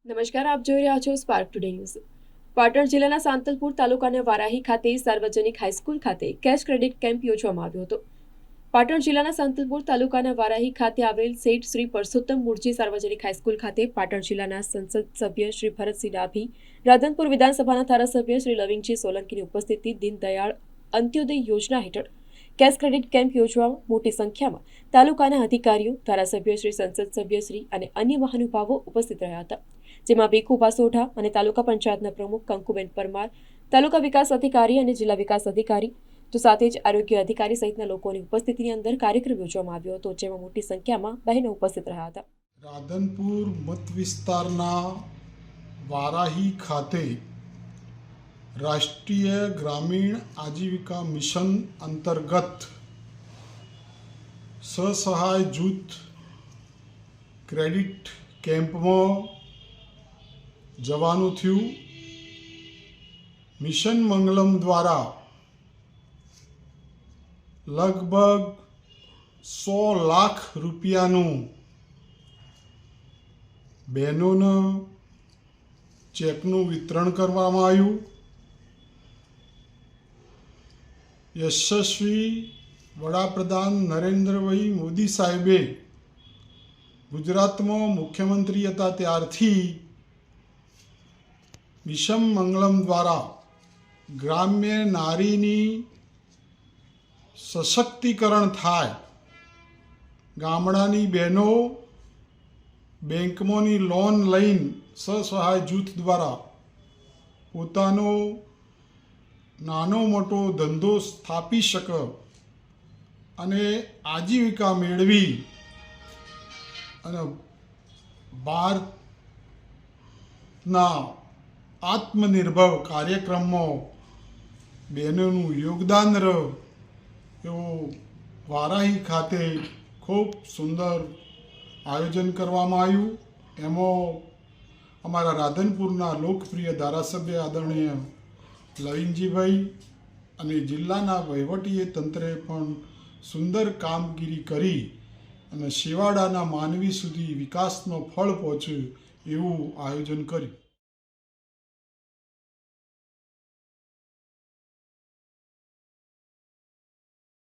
નમસ્કાર, આપ જોઈ રહ્યા છો સ્પાર્ક ટુડે ન્યૂઝ। પાટણ જિલ્લાના સાંતલપુર તાલુકાના વારાહી ખાતે સાર્વજનિક હાઈસ્કૂલ ખાતે કેશ ક્રેડિટ કેમ્પ યોજવામાં આવ્યો હતો। પાટણ જિલ્લાના સાંતલપુર તાલુકાના વારાહી ખાતે આવેલ શેઠ શ્રી પરસોત્તમ મૂળજી સાર્વજનિક હાઈસ્કૂલ ખાતે પાટણ જિલ્લાના સંસદ સભ્ય શ્રી ભરતસિંહ ડાભી, રાધનપુર વિધાનસભાના ધારાસભ્ય શ્રી લવિંગજી સોલંકીની ઉપસ્થિતિ દીનદયાળ અંત્યોદય યોજના હેઠળ કેશ ક્રેડિટ કેમ્પ યોજવામાં મોટી સંખ્યામાં તાલુકાના અધિકારીઓ, ધારાસભ્ય શ્રી, સંસદ સભ્ય શ્રી અને અન્ય મહાનુભાવો ઉપસ્થિત રહ્યા હતા, જેમાં ભીખુભા સોઢા અને તાલુકા પંચાયતના પ્રમુખ કંકુબેન પરમાર, તાલુકા વિકાસ અધિકારી અને જિલ્લા વિકાસ અધિકારી, તો સાથે જ આરોગ્ય અધિકારી સહિતના લોકોની ઉપસ્થિતિની અંદર કાર્યક્રમ યોજવામાં આવ્યો હતો, જેમાં મોટી સંખ્યામાં બહેનો ઉપસ્થિત રહ્યા હતા। રાધનપુર મત વિસ્તારના વારાહી ખાતે રાષ્ટ્રીય ગ્રામીણ આજીવિકા મિશન અંતર્ગત સ્વસહાય જૂથ ક્રેડિટ કેમ્પમાં જવાનું થયું। મિશન મંગલમ દ્વારા લગભગ 100 લાખ રૂપિયાનું બહેનોને ચેકનું વિતરણ કરવામાં આવ્યું। યશસ્વી વડાપ્રધાન નરેન્દ્રભાઈ મોદી સાહેબે ગુજરાતમાં મુખ્યમંત્રી હતા ત્યારથી મિશન મંગલમ દ્વારા ગ્રામ્ય નારીની સશક્તિકરણ થાય, ગામડાની બહેનો બેંકમાંની લોન લઈને સ્વસહાય જૂથ દ્વારા પોતાનો નાનો મોટો ધંધો સ્થાપી શકે અને આજીવિકા મેળવી અને ભારતના આત્મનિર્ભર કાર્યક્રમમાં બહેનોનું યોગદાન રહે એવું વારાહી ખાતે ખૂબ સુંદર આયોજન કરવામાં આવ્યું। એમાં અમારા રાધનપુરના લોકપ્રિય ધારાસભ્ય આદરણીય લવિંગજીભાઈ અને જિલ્લાના વહીવટી તંત્રે પણ સુંદર કામગીરી કરી અને છેવાડાના માનવી સુધી વિકાસનો ફળ પહોંચે એવું આયોજન કર્યું।